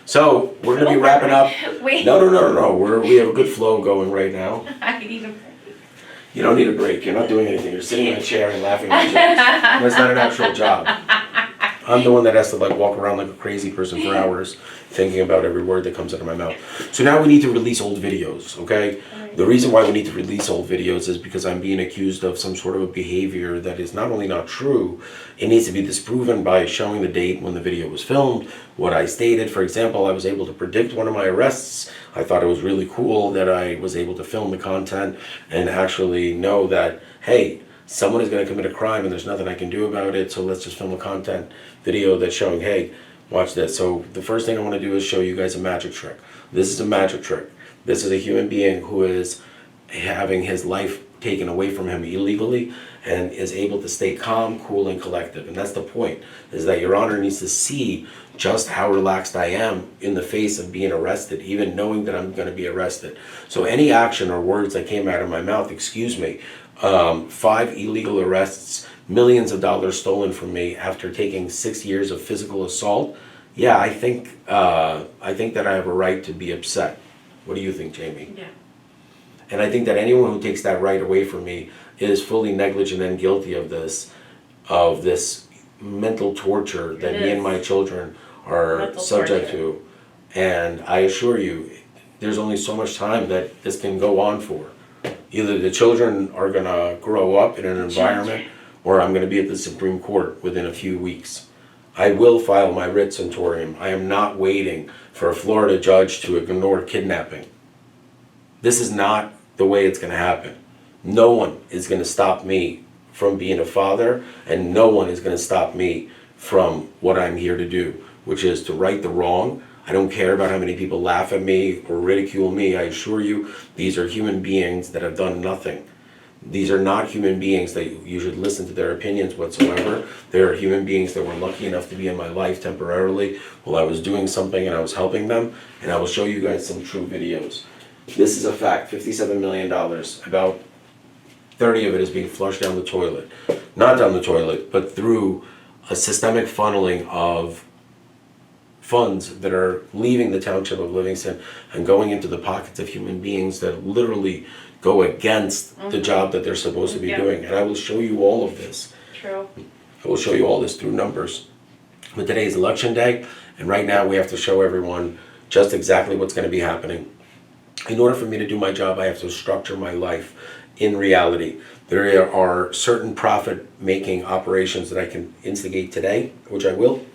So we're going to be wrapping up. Wait. No. We have a good flow going right now. I need a break. You don't need a break. You're not doing anything. You're sitting in a chair and laughing at jokes. That's not an actual job. I'm the one that has to walk around like a crazy person for hours thinking about every word that comes out of my mouth. So now we need to release old videos, okay? The reason why we need to release old videos is because I'm being accused of some sort of a behavior that is not only not true, it needs to be disproven by showing the date when the video was filmed, what I stated. For example, I was able to predict one of my arrests. I thought it was really cool that I was able to film the content and actually know that, hey, someone is going to commit a crime and there's nothing I can do about it, so let's just film a content video that's showing, hey, watch this. So the first thing I want to do is show you guys a magic trick. This is a magic trick. This is a human being who is having his life taken away from him illegally and is able to stay calm, cool, and collective. And that's the point, is that Your Honor needs to see just how relaxed I am in the face of being arrested, even knowing that I'm going to be arrested. So any action or words that came out of my mouth, 5 illegal arrests, millions of dollars stolen from me after taking 6 years of physical assault. Yeah, I think that I have a right to be upset. What do you think, Jamie? Yeah. And I think that anyone who takes that right away from me is fully negligent and guilty of this mental torture that me and my children are Mental subject torture. to. And I assure you, there's only so much time that this can go on for. Either the children are going to grow up in an environment, or I'm going to be at the Supreme Court within a few weeks. I will file my writ centurium. I am not waiting for a Florida judge to ignore kidnapping. This is not the way it's going to happen. No one is going to stop me from being a father, and no one is going to stop me from what I'm here to do, which is to right the wrong. I don't care about how many people laugh at me or ridicule me. I assure you, these are human beings that have done nothing. These are not human beings that you should listen to their opinions whatsoever. They are human beings that were lucky enough to be in my life temporarily while I was doing something and I was helping them. And I will show you guys some true videos. This is a fact, $57 million. About 30 of it is being flushed down the toilet. Not down the toilet, but through a systemic funneling of funds that are leaving the township of Livingston and going into the pockets of human beings that literally go against the job that they're supposed to be doing. And I will show you all of this. True. I will show you all this through numbers. But today is election day, and right now we have to show everyone just exactly what's going to be happening. In order for me to do my job, I have to structure my life in reality. There are certain profit-making operations that I can instigate today, which I will.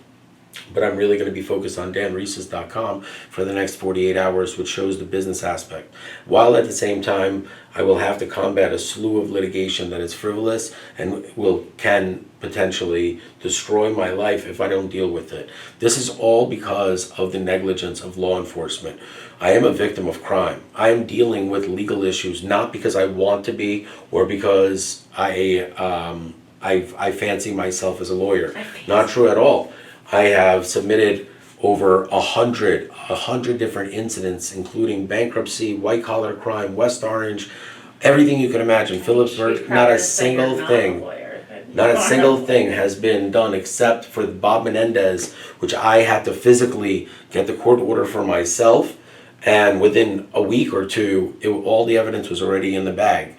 But I'm really going to be focused on danreeses.com for the next 48 hours, which shows the business aspect. While at the same time, I will have to combat a slew of litigation that is frivolous and can potentially destroy my life if I don't deal with it. This is all because of the negligence of law enforcement. I am a victim of crime. I am dealing with legal issues, not because I want to be or because I fancy myself as a lawyer. Not true at all. I have submitted over 100 different incidents, including bankruptcy, white-collar crime, West Orange, everything you can imagine. Phillipsburg, not a single thing has been done except for Bob Menendez, which I had to physically get the court order for myself, and within a week or two, all the evidence was already in the bag.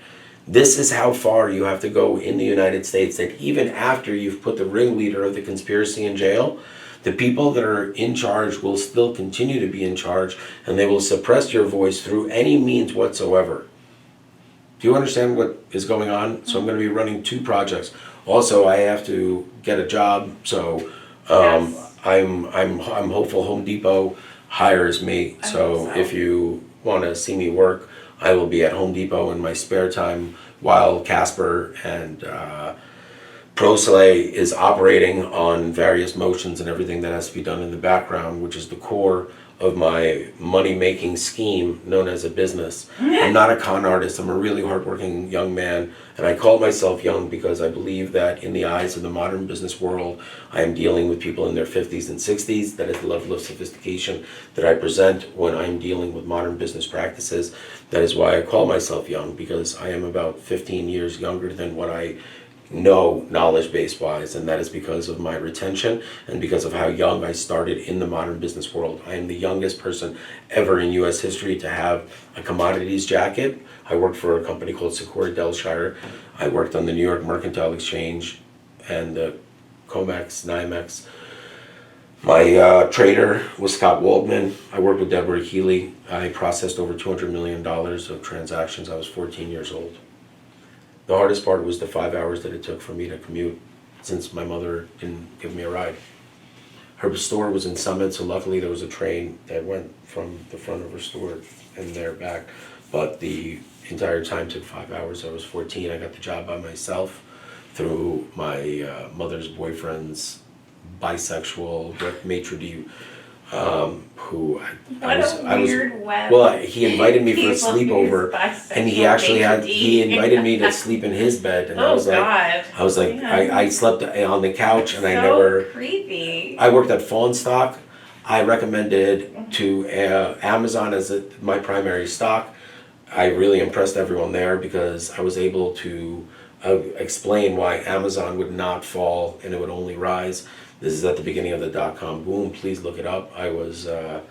This is how far you have to go in the United States, that even after you've put the ringleader of the conspiracy in jail, the people that are in charge will still continue to be in charge, and they will suppress your voice through any means whatsoever. Do you understand what is going on? So I'm going to be running 2 projects. Also, I have to get a job, so I'm hopeful Home Depot hires me. So if you want to see me work, I will be at Home Depot in my spare time while Casper and ProSlay is operating on various motions and everything that has to be done in the background, which is the core of my money-making scheme known as a business. I'm not a con artist. I'm a really hardworking young man, and I call myself young because I believe that in the eyes of the modern business world, I am dealing with people in their 50s and 60s. That is the level of sophistication that I present when I'm dealing with modern business practices. That is why I call myself young, because I am about 15 years younger than what I no knowledge base wise, and that is because of my retention and because of how young I started in the modern business world. I am the youngest person ever in US history to have a commodities jacket. I worked for a company called Secura Delshire. I worked on the New York Mercantile Exchange and the Comex, NYMEX. My trader was Scott Waldman. I worked with Deborah Healy. I processed over $200 million of transactions. I was 14 years old. The hardest part was the 5 hours that it took for me to commute, since my mother didn't give me a ride. Her store was in Summit, so luckily there was a train that went from the front of her store and there back. But the entire time took 5 hours. I was 14. I got the job by myself through my mother's boyfriend's bisexual maitre d', who I was well, he invited me for a sleepover, and he invited me to sleep in his bed, and I was like, I slept on the couch, and creepy. I worked at Fawn Stock. I recommended to Amazon as my primary stock. I really impressed everyone there because I was able to explain why Amazon would not fall and it would only rise. This is at the beginning of the dot-com boom. Please look it up. I was, I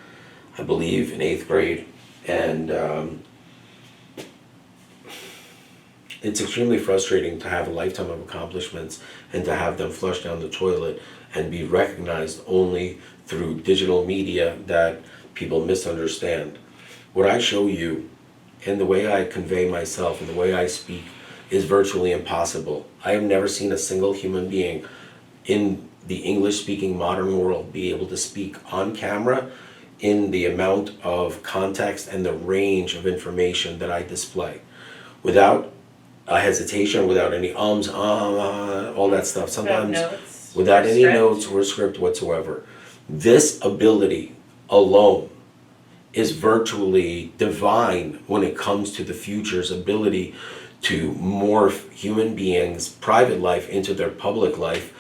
believe, in 8th grade. And it's extremely frustrating to have a lifetime of accomplishments and to have them flushed down the toilet and be recognized only through digital media that people misunderstand. What I show you and the way I convey myself and the way I speak is virtually impossible. I have never seen a single human being in the English-speaking modern world be able to speak on camera in the amount of context and the range of information that I display without a hesitation, without any all that stuff. Sometimes without any notes or script whatsoever. This ability alone is virtually divine when it comes to the future's ability to morph human beings' private life into their public life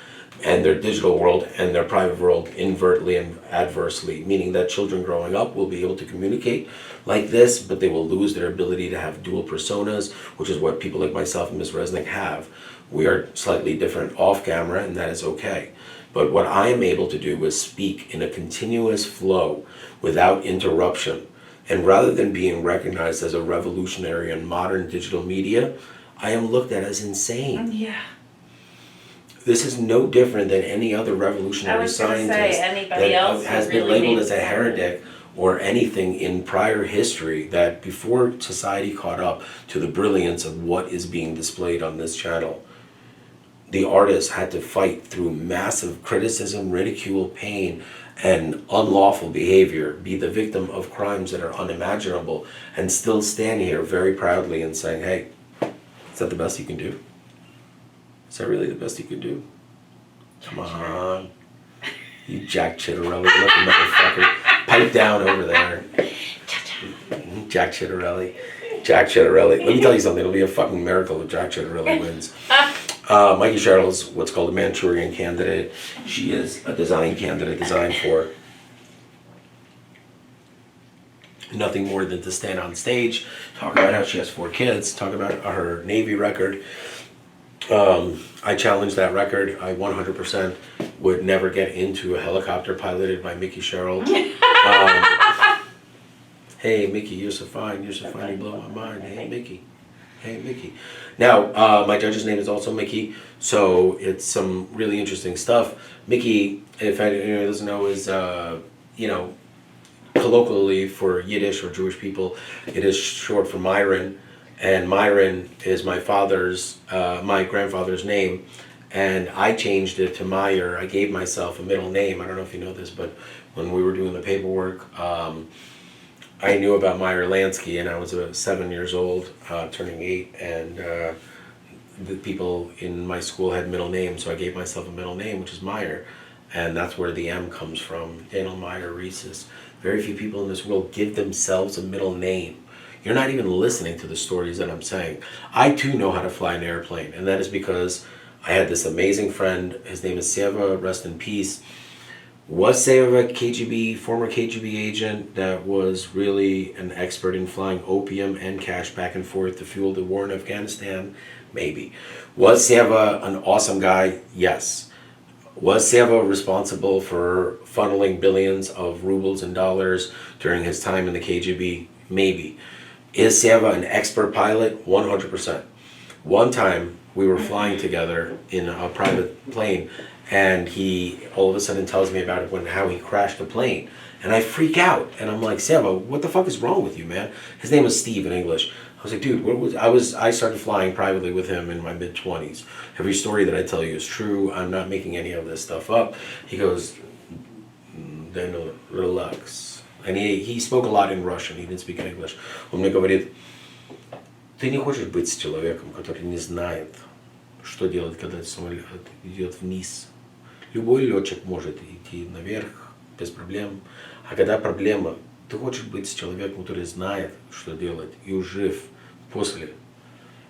and their digital world and their private world invertly and adversely, meaning that children growing up will be able to communicate like this, but they will lose their ability to have dual personas, which is what people like myself and Ms. Resnick have. We are slightly different off camera, and that is okay. But what I am able to do is speak in a continuous flow without interruption. And rather than being recognized as a revolutionary in modern digital media, I am looked at as insane. Yeah. This is no different than any other revolutionary scientist that has been labeled as a heretic or anything in prior history, that before society caught up to the brilliance of what is being displayed on this channel, the artists had to fight through massive criticism, ridicule, pain, and unlawful behavior, be the victim of crimes that are unimaginable, and still stand here very proudly and saying, hey, is that the best you can do? Is that really the best you could do? Come on. You Jack Chitterelli looking motherfucker. Pipe down over there. Jack Chitterelli. Jack Chitterelli. Let me tell you something. It'll be a fucking miracle if Jack Chitterelli wins. Mikey Cheryl's what's called a Manchurian candidate. She is a design candidate designed for nothing more than to stand on stage, talk about how she has 4 kids, talk about her Navy record. I challenged that record. I 100% would never get into a helicopter piloted by Mickey Sherrill. Hey Mickey, you're so fine, you blow my mind. Hey Mickey. Hey Mickey. Now, my judge's name is also Mickey, so it's some really interesting stuff. Mickey, if anyone doesn't know, is, colloquially for Yiddish or Jewish people, it is short for Myron. And Myron is my grandfather's name, and I changed it to Meyer. I gave myself a middle name. I don't know if you know this, but when we were doing the paperwork, I knew about Meyer Lansky, and I was 7 years old, turning 8, and the people in my school had middle names, so I gave myself a middle name, which is Meyer, and that's where the M comes from, Daniel Meyer Rhesus. Very few people in this world give themselves a middle name. You're not even listening to the stories that I'm saying. I too know how to fly an airplane, and that is because I had this amazing friend. His name is Seva, rest in peace. Was Seva former KGB agent that was really an expert in flying opium and cash back and forth to fuel the war in Afghanistan. Maybe. Was Seva an awesome guy? Yes. Was Seva responsible for funneling billions of rubles and dollars during his time in the KGB? Maybe. Is Seva an expert pilot? 100%. One time we were flying together in a private plane, and he all of a sudden tells me about it how he crashed the plane. And I freak out, and I'm like, Seva, what the fuck is wrong with you, man? His name was Steve in English. I was like, dude, I started flying privately with him in my mid-20s. Every story that I tell you is true. I'm not making any of this stuff up. He goes, then relax. And he spoke a lot in Russian, he didn't speak in English. Он мне говорит, ты не хочешь быть с человеком, который не знает, что делать, когда самолет идет вниз. Любой летчик может идти наверх без проблем. А когда проблема, ты хочешь быть с человеком, который знает, что делать, и жив после.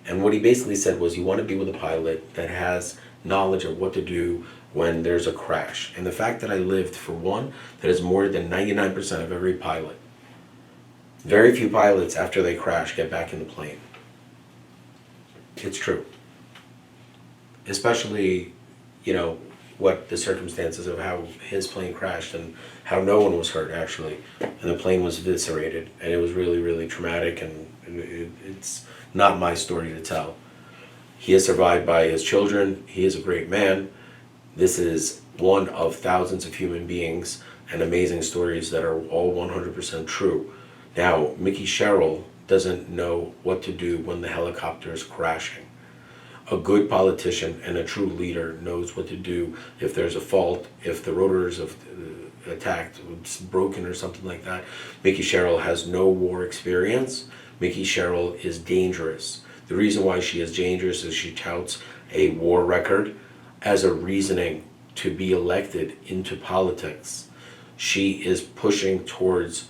And what he basically said was, you want to be with a pilot that has knowledge of what to do when there's a crash. And the fact that I lived for one, that is more than 99% of every pilot. Very few pilots, after they crash, get back in the plane. It's true. Especially, what the circumstances of how his plane crashed and how no one was hurt, actually. And the plane was eviscerated. And it was really, really traumatic, and it's not my story to tell. He is survived by his children. He is a great man. This is one of thousands of human beings and amazing stories that are all 100% true. Now, Mickey Sherrill doesn't know what to do when the helicopter is crashing. A good politician and a true leader knows what to do if there's a fault, if the rotors of attacked, it's broken or something like that. Mickey Sherrill has no war experience. Mickey Sherrill is dangerous. The reason why she is dangerous is she touts a war record as a reasoning to be elected into politics. She is pushing towards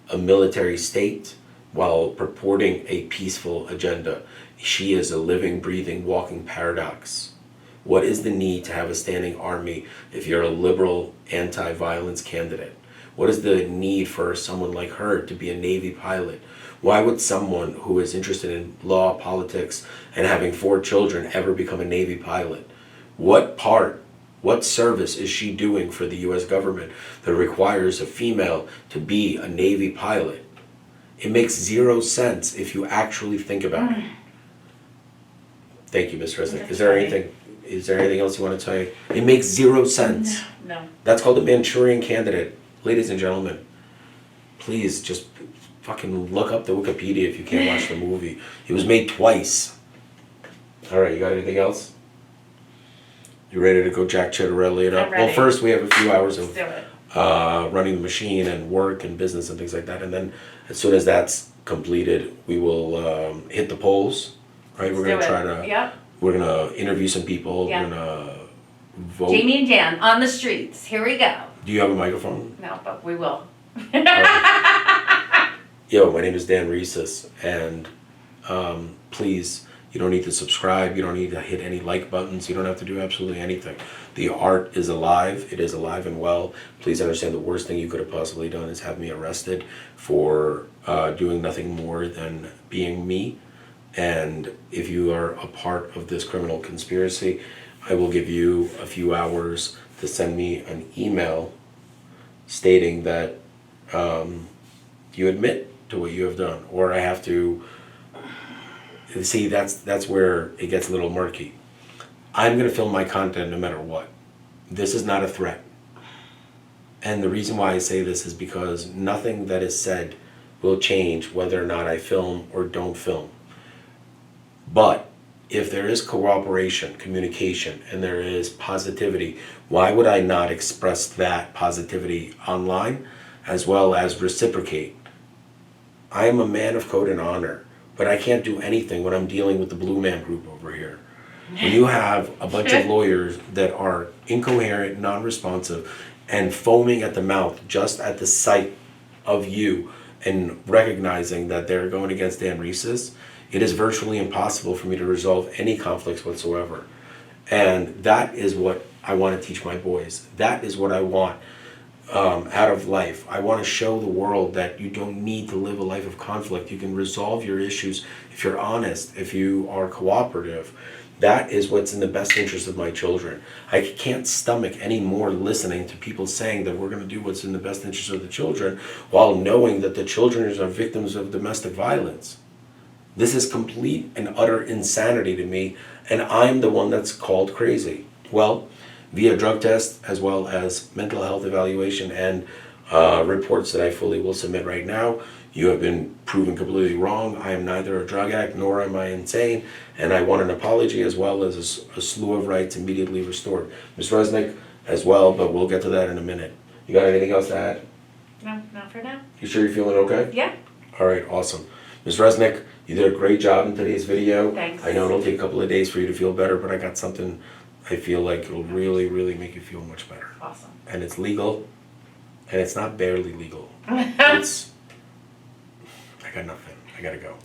a military state while purporting a peaceful agenda. She is a living, breathing, walking paradox. What is the need to have a standing army if you're a liberal, anti-violence candidate? What is the need for someone like her to be a Navy pilot? Why would someone who is interested in law, politics, and having 4 children ever become a Navy pilot? What service is she doing for the U.S. government that requires a female to be a Navy pilot? It makes 0 sense if you actually think about it. Thank you, Ms. Resnick. Is there anything else you want to say? It makes 0 sense. No. That's called a Manchurian Candidate. Ladies and gentlemen, please just fucking look up the Wikipedia if you can't watch the movie. It was made twice. All right, you got anything else? You ready to go Jack Chitterelli it up? I'm ready. Well, first we have a few hours of Let's do it. running the machine and work and business and things like that. And then as soon as that's completed, we will hit the polls. Right? We're Let's gonna do try it. to. Yep. We're gonna interview some people. Yeah. We're gonna vote. Jamie and Dan on the streets. Here we go. Do you have a microphone? No, but we will. Yo, my name is Dan Reeses, and please, you don't need to subscribe. You don't need to hit any like buttons. You don't have to do absolutely anything. The art is alive. It is alive and well. Please understand the worst thing you could have possibly done is have me arrested for doing nothing more than being me. And if you are a part of this criminal conspiracy, I will give you a few hours to send me an email stating that you admit to what you have done, or I have to see. That's where it gets a little murky. I'm going to film my content no matter what. This is not a threat. And the reason why I say this is because nothing that is said will change whether or not I film or don't film. But if there is cooperation, communication, and there is positivity, why would I not express that positivity online as well as reciprocate? I am a man of code and honor, but I can't do anything when I'm dealing with the Blue Man Group over here. When you have a bunch of lawyers that are incoherent, non-responsive, and foaming at the mouth just at the sight of you and recognizing that they're going against Dan Reeses, it is virtually impossible for me to resolve any conflicts whatsoever. And that is what I want to teach my boys. That is what I want out of life. I want to show the world that you don't need to live a life of conflict. You can resolve your issues if you're honest, if you are cooperative. That is what's in the best interest of my children. I can't stomach any more listening to people saying that we're going to do what's in the best interest of the children while knowing that the children are victims of domestic violence. This is complete and utter insanity to me, and I'm the one that's called crazy. Well, via drug test as well as mental health evaluation and reports that I fully will submit right now, you have been proven completely wrong. I am neither a drug addict nor am I insane, and I want an apology as well as a slew of rights immediately restored. Ms. Resnick as well, but we'll get to that in a minute. You got anything else to add? No, not for now. You sure you're feeling okay? Yeah. All right, awesome. Ms. Resnick, you did a great job in today's video. Thanks. I know it'll take a couple of days for you to feel better, but I got something I feel like it'll really, really make you feel much better. Awesome. And it's legal, and it's not barely legal. It's, I got nothing. I gotta go.